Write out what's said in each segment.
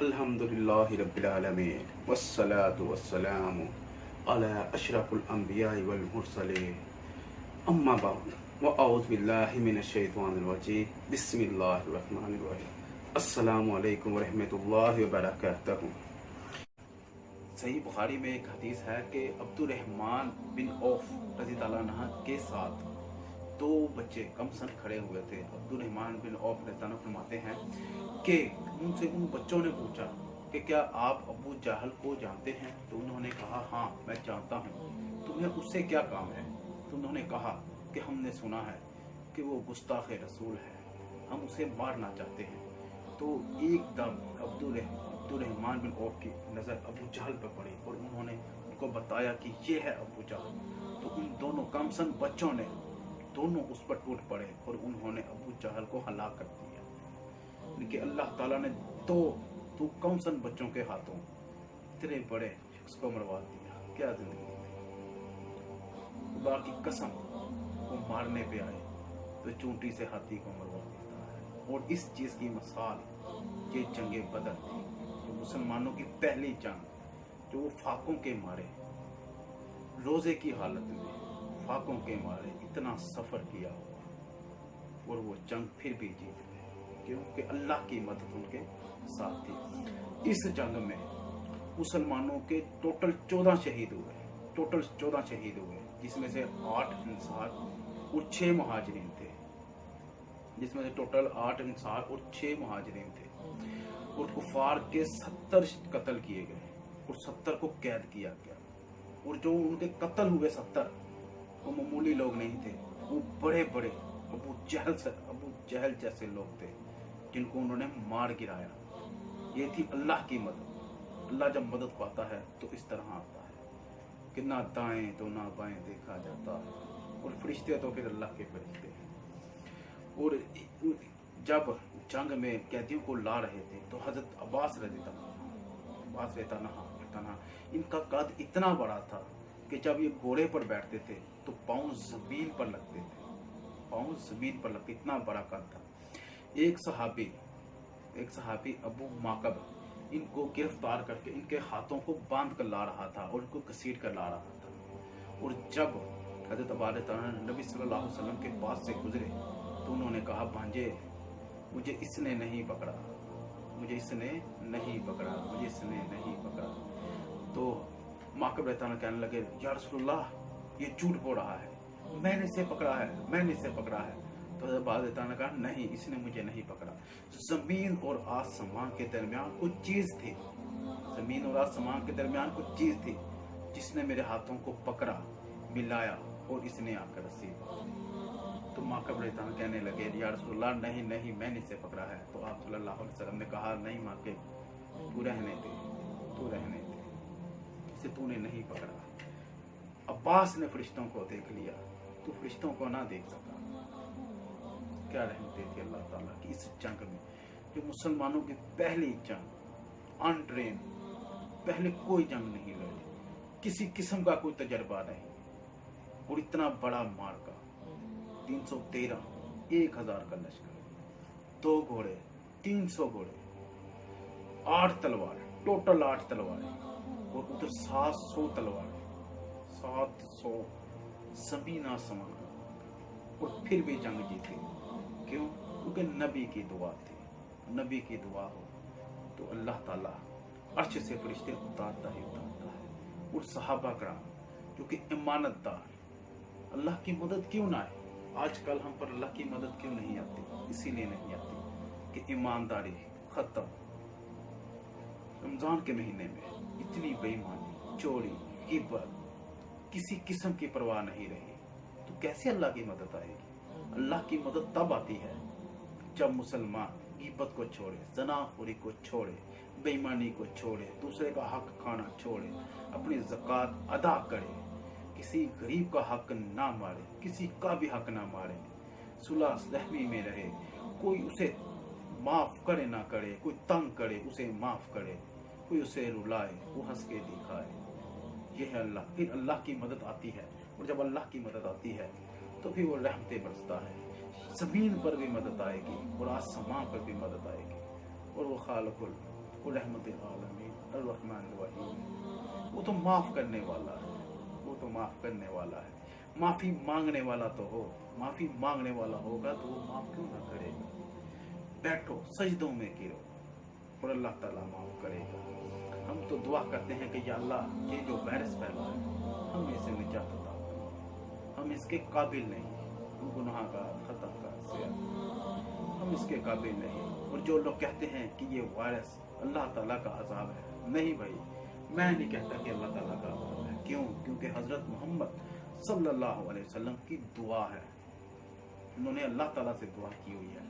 الحمدللہ رب العالمین والصلاة والسلام علی اشرف الانبیاء والمرسلین اما بعد واعوذ باللہ من الشیطان الرجیم بسم اللہ الرحمن الرحیم السلام علیکم ورحمۃ اللہ وبرکاتہ۔ صحیح بخاری میں ایک حدیث ہے کہ عبد الرحمن بن عوف رضی اللہ عنہ کے ساتھ دو بچے کم سن کھڑے ہوئے تھے۔ عبد الرحمن بن عوف رضی اللہ عنہ فرماتے ہیں کہ ان سے ان بچوں نے پوچھا کہ کیا آپ ابو جہل کو جانتے ہیں؟ تو انہوں نے کہا ہاں میں جانتا ہوں، تمہیں اس سے کیا کام ہے؟ تو انہوں نے کہا کہ ہم نے سنا ہے کہ وہ گستاخ رسول ہے، ہم اسے مارنا چاہتے ہیں۔ تو ایک دم عبد الرحمن بن عوف کی نظر ابو جہل پر پڑی اور انہوں نے ان کو بتایا کہ یہ ہے ابو جہل۔ تو ان دونوں کم سن بچوں نے دونوں اس پر ٹوٹ پڑے اور انہوں نے ابو جہل کو ہلاک کر دیا۔ کہ اللہ تعالیٰ نے تو کم سن بچوں کے ہاتھوں اتنے بڑے شخص کو مروا دیا، کیا زندگی تھی۔ خدا کی قسم وہ مارنے پہ آئے تو چونٹی سے ہاتھی کو مروا دیتا ہے۔ اور اس چیز کی مثال یہ جنگ بدر تھی، جو مسلمانوں کی پہلی جنگ، جو وہ فاقوں کے مارے روزے کی حالت میں فاقوں کے مارے اتنا سفر کیا ہوا اور وہ جنگ پھر بھی جیت گئے، کیونکہ اللہ کی مدد ان کے ساتھ تھی۔ اس جنگ میں مسلمانوں کے ٹوٹل 14 شہید ہوئے، جس میں سے 8 انصار اور 6 مہاجرین تھے، اور کفار کے 70 قتل کیے گئے اور 70 کو قید کیا گیا۔ اور جو ان کے قتل ہوئے 70 وہ معمولی لوگ نہیں تھے، وہ بڑے بڑے ابو جہل جیسے لوگ تھے جن کو انہوں نے مار گرایا۔ یہ تھی اللہ کی مدد۔ اللہ جب مدد پاتا ہے تو اس طرح آتا ہے کہ نہ دائیں تو نہ بائیں دیکھا جاتا ہے، اور فرشتے تو پھر اللہ کے فرشتے ہیں۔ اور جب جنگ میں قیدیوں کو لا رہے تھے تو حضرت عباس رضی اللہ عنہ ان کا قد اتنا بڑا تھا کہ جب یہ گھوڑے پر بیٹھتے تھے تو پاؤں زمین پر لگتے تھے، اتنا بڑا قد تھا۔ ایک صحابی ابو معقب ان کو گرفتار کر کے ان کے ہاتھوں کو باندھ کر لا رہا تھا اور ان کو گھسیٹ کر لا رہا تھا۔ اور جب حضرت عبادت نبی صلی اللہ علیہ وسلم کے پاس سے گزرے تو انہوں نے کہا بھانجے مجھے اس نے نہیں پکڑا۔ تو معقب رہتا ہے کہنے لگے یا رسول اللہ یہ جھوٹ بول رہا ہے، میں نے اسے پکڑا ہے۔ تو حضرت عبادت نے کہا نہیں، اس نے مجھے نہیں پکڑا۔ زمین اور آسمان کے درمیان کچھ چیز تھی جس نے میرے ہاتھوں کو پکڑا، ملایا اور اس نے آ کر رسی پکڑی۔ تو معقب رہتا کہنے لگے یا رسول اللہ نہیں میں نے اسے پکڑا ہے۔ تو آپ صلی اللہ علیہ وسلم نے کہا نہیں معقب تو رہنے دے، اسے تو نے نہیں پکڑا۔ عباس نے فرشتوں کو دیکھ لیا، تو فرشتوں کو نہ دیکھ سکا۔ کیا رحمت تھی اللہ تعالیٰ کی اس جنگ میں، جو مسلمانوں کی پہلی جنگ، انٹرین، پہلے کوئی جنگ نہیں لڑی، کسی قسم کا کوئی تجربہ نہیں، اور اتنا بڑا مارکا، 313، 1000 کا لشکر، 2 گھوڑے، 300 گھوڑے، 8 تلوار، ٹوٹل 8 تلواریں، اور ادھر 700 تلواریں، 700 زمین آسمان، اور پھر بھی جنگ جیتی۔ کیوں؟ کیونکہ نبی کی دعا تھی۔ نبی کی دعا ہو تو اللہ تعالیٰ عرش سے فرشتے اتارتا ہے۔ اور صحابہ کرام جو کہ امانت دار، اللہ کی مدد کیوں نہ آئے؟ آج کل ہم پر اللہ کی مدد کیوں نہیں آتی؟ اسی لیے نہیں آتی کہ ایمانداری ختم۔ رمضان کے مہینے میں اتنی بے ایمانی، چوری، غیبت، کسی قسم کی پرواہ نہیں رہی، تو کیسے اللہ کی مدد آئے گی؟ اللہ کی مدد تب آتی ہے جب مسلمان غیبت کو چھوڑے، زناخوری کو چھوڑے، بے ایمانی کو چھوڑے، دوسرے کا حق کھانا چھوڑے، اپنی زکوٰۃ ادا کرے، کسی غریب کا حق نہ مارے، کسی کا بھی حق نہ مارے، صلح رحمی میں رہے، کوئی اسے معاف کرے نہ کرے، کوئی تنگ کرے اسے معاف کرے، کوئی اسے رلائے وہ ہنس کے دکھائے۔ یہ ہے اللہ۔ پھر اللہ کی مدد آتی ہے، اور جب اللہ کی مدد آتی ہے تو پھر وہ رحمتیں برستا ہے۔ زمین پر بھی مدد آئے گی اور آسمان پر بھی مدد آئے گی، اور وہ خالق वो रहमतुल आलमीन अर्रहमानिर रहीम। वो तो माफ करने वाला है, वो तो माफ करने वाला है। माफी मांगने वाला तो हो, माफी मांगने वाला होगा तो वो माफ क्यों ना करेगा। बैठो सजदों में गिरो और अल्लाह ताला माफ करेगा। हम तो दुआ करते हैं कि या अल्लाह ये जो वायरस फैला है हम इसे निजात अता करो। हम इसके काबिल नहीं, हम गुनाहगार खताकार से हम इसके काबिल नहीं। और जो लोग कहते हैं कि ये वायरस अल्लाह ताला का अजाब है, नहीं भाई, मैं नहीं कहता कि अल्लाह ताला का अजाब है। क्यों? क्योंकि हजरत मोहम्मद सल्लल्लाहु अलैहि वसल्लम की दुआ है, उन्होंने अल्लाह ताला से दुआ की हुई है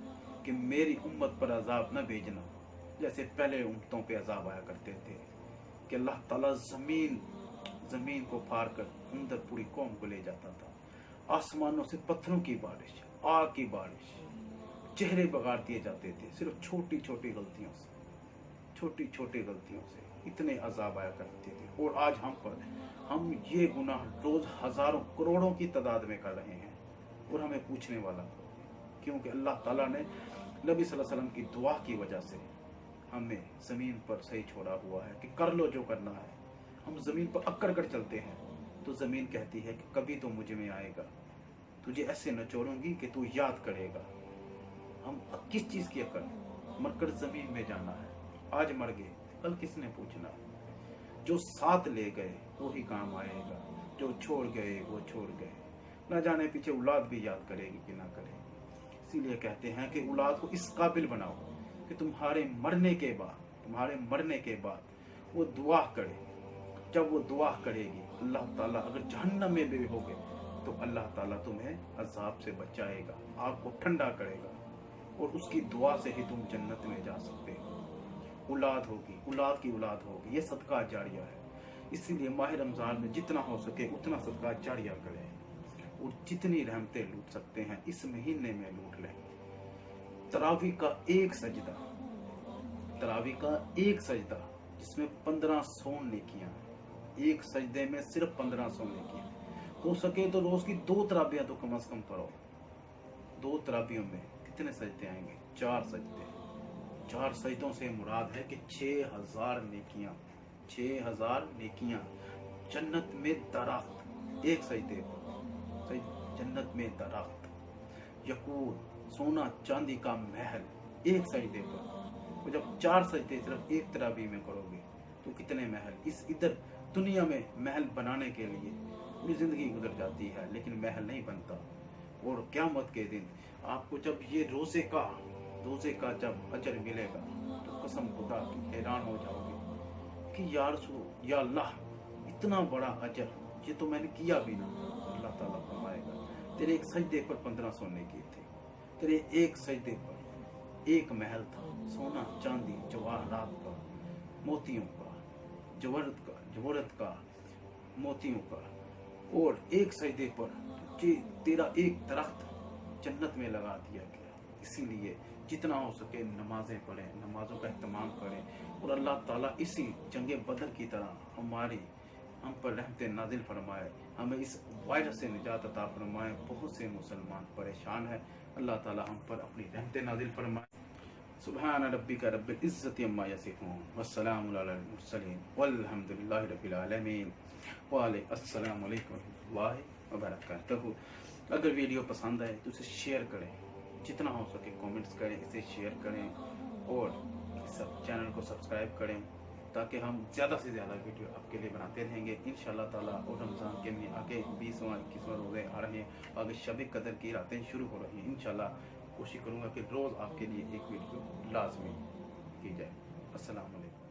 कि मेरी उम्मत पर अजाब न भेजना जैसे पहले उम्मतों पे अजाब आया करते थे, कि अल्लाह ताला जमीन को फाड़ कर अंदर पूरी कौम को ले जाता था। आसमानों से पत्थरों की बारिश, आग की बारिश, चेहरे बगाड़ दिए जाते थे सिर्फ छोटी छोटी गलतियों से, छोटी छोटी गलतियों से इतने अजाब आया करते थे। और आज हम ये गुनाह रोज हजारों करोड़ों की तादाद में कर रहे हैं और हमें पूछने वाला, क्योंकि अल्लाह ताला ने नबी सल्लल्लाहु अलैहि वसल्लम की दुआ की वजह से हमें जमीन पर सही छोड़ा हुआ है कि कर लो जो करना है। हम जमीन पर अकड़ कर चलते हैं तो जमीन कहती है कि कभी तो मुझ में आएगा, तुझे ऐसे नचोड़ूंगी कि तू याद करेगा। हम किस चीज की अकड़? मरकर जमीन में जाना है। आज मर गए, कल किसने पूछना? जो साथ ले गए वो ही काम आएगा, जो छोड़ गए वो छोड़ गए। ना जाने पीछे औलाद भी याद करेगी कि ना करेगी। इसीलिए कहते हैं कि औलाद को इस काबिल बनाओ कि तुम्हारे मरने के बाद वो दुआ करे। जब वो दुआ करेगी अल्लाह ताला, अगर जहन्नम में भी होगे तो अल्लाह ताला तुम्हें अजाब से बचाएगा, आग को ठंडा करेगा और उसकी दुआ से ही तुम जन्नत में जा सकते हो। औलाद होगी, औलाद की औलाद होगी, ये सदका जारिया है। इसीलिए माह रमजान में जितना हो सके उतना सदका जारिया करें और जितनी रहमतें लूट सकते हैं इस महीने में लूट लें। तरावी का एक सजदा जिसमें 1500 नेकियां, एक सजदे में सिर्फ 1500 नेकियां। हो सके तो रोज की 2 तराबियां तो कम से कम पढ़ो। 2 तराबियों में कितने सजदे आएंगे? 4 सजदे। 4 सजदों से मुराद है कि 6000 नेकियां जन्नत में दरख्त, एक सजदे पर जन्नत में दरख्त, यकूत सोना चांदी का महल एक सजदे पर। तो जब 4 सजदे सिर्फ एक तराबी में करोगे तो कितने महल। इस इधर दुनिया में महल बनाने के लिए पूरी जिंदगी गुजर जाती है लेकिन महल नहीं बनता। और क़यामत के दिन आपको जब ये रोजे का जब अजर मिलेगा तो कसम खुदा की हैरान हो जाओगे कि या अल्लाह इतना बड़ा अजर ये तो मैंने किया भी ना। अल्लाह ताला फरमाएगा तेरे एक सजदे पर 1500 नेकी थे, तेरे एक सजदे पर एक महल था, सोना चांदी जवाहरात का, मोतियों का, जवाहरत का मोतियों का। और एक सजदे पर तेरा एक दरख्त जन्नत में लगा दिया गया। इसीलिए जितना हो सके नमाजें पढ़ें, नमाजों का एहतमाम करें और अल्लाह ताला इसी जंगे बदर की तरह हम पर रहमतें नाजिल फरमाए, हमें इस वायरस से निजात अता फरमाए। बहुत से मुसलमान परेशान हैं, अल्लाह ताला हम पर अपनी रहमतें नाजिल फरमाए। सुब्हान रब्बिका रब्बिल इज्जति अम्मा यसिफून वस्सलामु अलल मुरसलीन वल्हम्दुलिल्लाहि रब्बिल आलमीन। अस्सलामु अलैकुम वरहमतुल्लाहि वबरकातुहू। अगर वीडियो पसंद आए तो इसे शेयर करें, जितना हो सके कमेंट्स करें, इसे शेयर करें और सब चैनल को सब्सक्राइब करें ताकि हम ज़्यादा से ज़्यादा वीडियो आपके लिए बनाते रहेंगे इंशाअल्लाह ताला। और रमज़ान के में आगे 20वां 21वां रोज़े आ रहे हैं, आगे शब कदर की रातें शुरू हो रही हैं। इंशाअल्लाह कोशिश करूँगा कि रोज़ आपके लिए एक वीडियो लाजमी की जाए। अस्सलाम वालेकुम।